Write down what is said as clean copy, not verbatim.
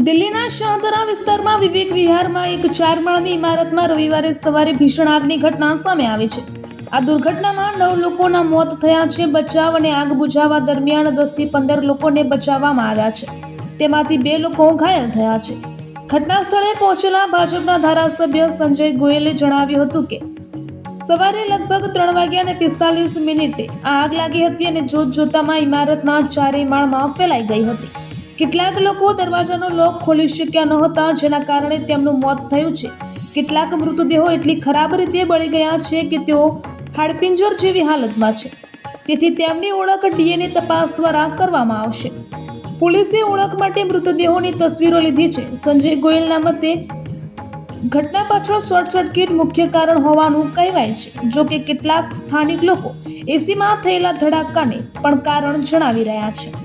દિલ્હીના શાહદરા વિસ્તારમાં વિવેક વિહારમાં એક 4 માળની ઇમારતમાં રવિવારે સવારે ભીષણ આગની ઘટના સામે આવી છે. આ દુર્ઘટનામાં 9 લોકોના મોત થયા છે. બચાવ અને આગ બુઝાવવા દરમિયાન 10 થી 15 લોકોને બચાવવામાં આવ્યા છે. તેમાંથી 2 લોકો ઘાયલ થયા છે. ઘટના સ્થળે પહોંચેલા ભાજપના ધારાસભ્ય સંજય ગોયલે જણાવ્યું હતું કે સવારે લગભગ 3:45 આ આગ લાગી હતી અને જોતજોતામાં ઇમારતના 4 માળમાં ફેલાઈ ગઈ હતી. કેટલાક લોકો દરવાજાનો લોક ખોલી શક્યા નહોતા, જેના કારણે તેમનું મોત થયું છે. કેટલાક મૃતદેહો એટલી ખરાબ રીતે બળી ગયા છે કે તેઓ હાડપિંજર જેવી હાલતમાં છે. તેથી તેમની ઓળખ DNA તપાસ દ્વારા કરવામાં આવશે. પોલીસે ઓળખ માટે મૃતદેહોની તસવીરો લીધી છે. સંજય ગોયલના મતે ઘટના પાછળ શોર્ટ સર્કિટ મુખ્ય કારણ હોવાનું કહેવાય છે. જો કે કેટલાક સ્થાનિક લોકો એસીમાં થયેલા ધડાકાને પણ કારણ જણાવી રહ્યા છે.